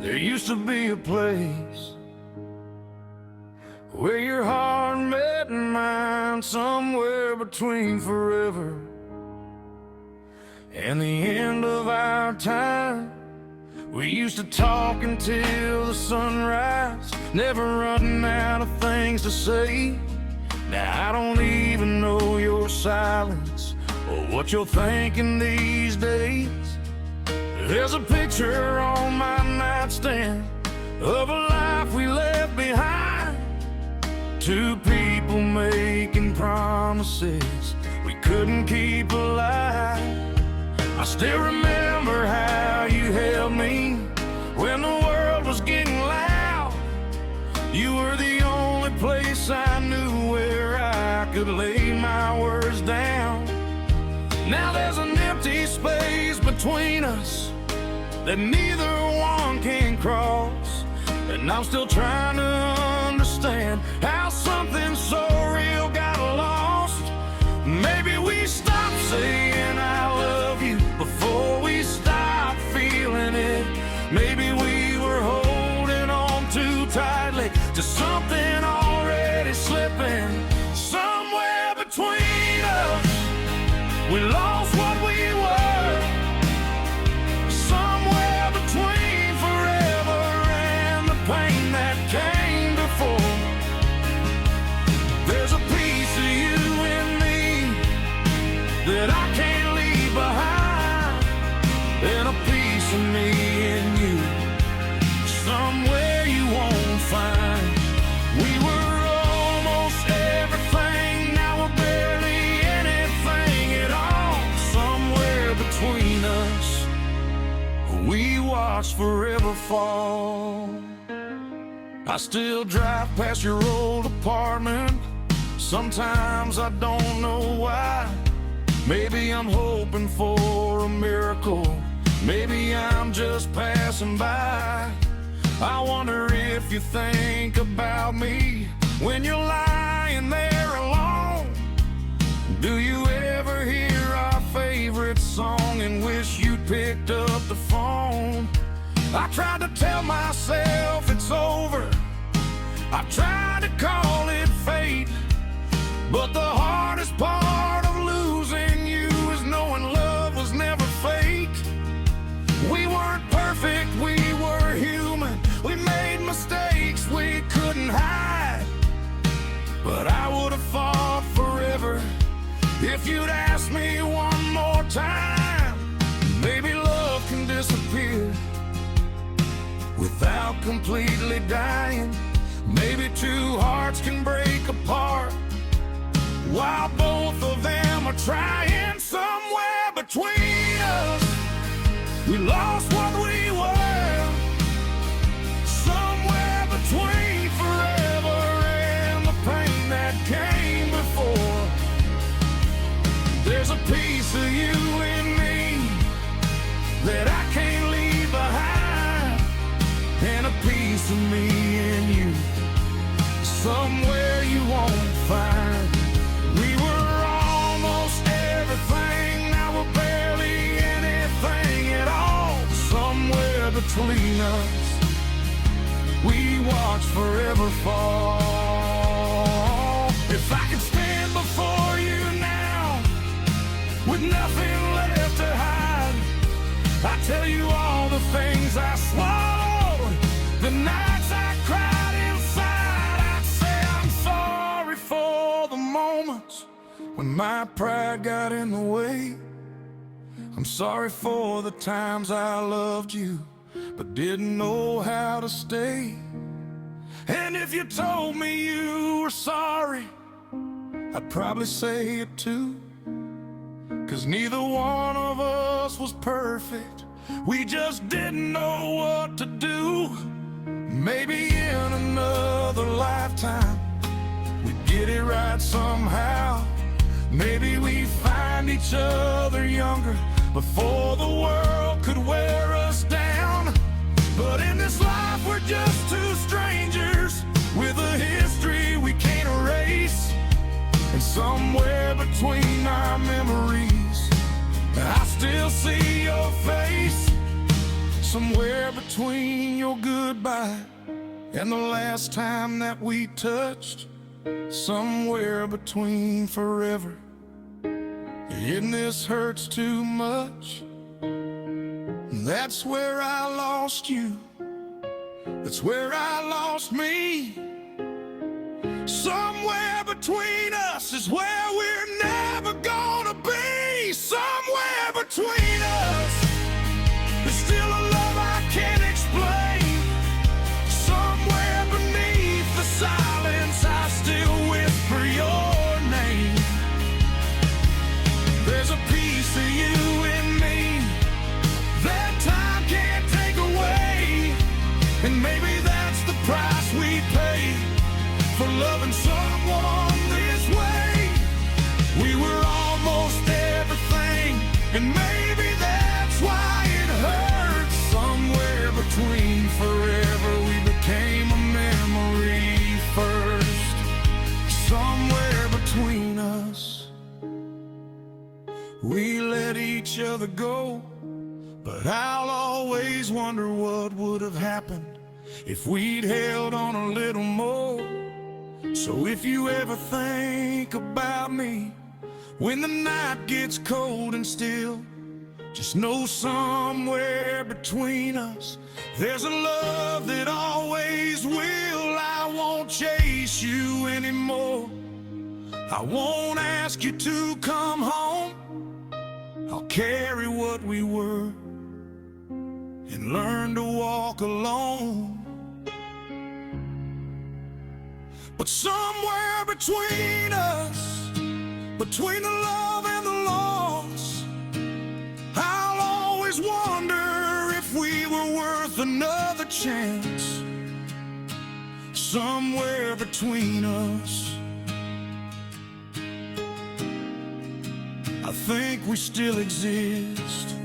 There used to be a place where your heart met mine, somewhere between forever and the end of our time. We used to talk until the sunrise, never running out of things to say. Now I don't even know your silence or what you're thinking these days. There's a picture on my nightstand of a life we left behind. Two people making promises we couldn't keep alive. I still remember how you held me when the world was getting loud. You were the only place I knew where I could lay my words down. Now there's an empty space between us that neither one can cross, and I'm still trying to understand how something so real got lost. Maybe we stopped saying I love you before we stopped feeling it. Maybe we were holding on too tightly to something already slipping. Somewhere between us, we lost what we were. Somewhere between forever and the pain that came before. There's a piece of you in me that I can't leave behind, and a piece of me in you somewhere you won't find. We were almost everything, now we're barely anything at all. Somewhere between us, we watch forever fall. I still drive past your old apartment. Sometimes I don't know why. Maybe I'm hoping for a miracle. Maybe I'm just passing by. I wonder if you think about me when you're lying there alone. Do you ever hear our favorite song and wish you'd picked up the phone? I tried to tell myself it's over, I tried to call it fate, but the hardest part of losing you is knowing love was never fake. We weren't perfect, we were human. We made mistakes we couldn't hide, but I would have fought forever if you'd asked me one more time. Maybe love can disappear without completely dying. Maybe two hearts can break apart while both of them are trying. Somewhere between us, we lost what we were. Somewhere between forever and the pain that came before. There's a piece of you in me that I can't leave behind, and a piece of me in you somewhere you won't find. We were almost everything, now we're barely anything at all. Somewhere between us, we watch forever fall. If I could stand before you now with nothing left to hide, I'd tell you all the things I swallowed, the nights I cried inside. I'd say I'm sorry for the moments when my pride got in the way. I'm sorry for the times I loved you but didn't know how to stay. And if you told me you were sorry, I'd probably say it too, 'cause neither one of us was perfect. We just didn't know what to do. Maybe in another lifetime we'd get it right somehow. Maybe we find each other younger before the world could wear us down. But in this life we're just two strangers with a history we can't erase. And somewhere between our memories, I still see your face. Somewhere between your goodbye and the last time that we touched, somewhere between forever. And this hurts too much. That's where I lost you. That's where I lost me. Somewhere between us is where we're never gonna be. Somewhere between us, there's still a love I can't explain. Somewhere beneath the silence, I still whisper your name. There's a piece of you in me that time can't take away. And maybe that's the price we pay for loving someone this way. We were almost everything, and maybe that's why it hurts. Somewhere between forever, we became a memory first. Somewhere between us, we let each other go. But I'll always wonder what would have happened if we'd held on a little more. So if you ever think about me when the night gets cold and still, just know somewhere between us there's a love that always will. I won't chase you anymore. I won't ask you to come home. I'll carry what we were and learn to walk alone. But somewhere between us, between the love and the loss, I'll always wonder if we were worth another chance. Somewhere between us, I think we still exist.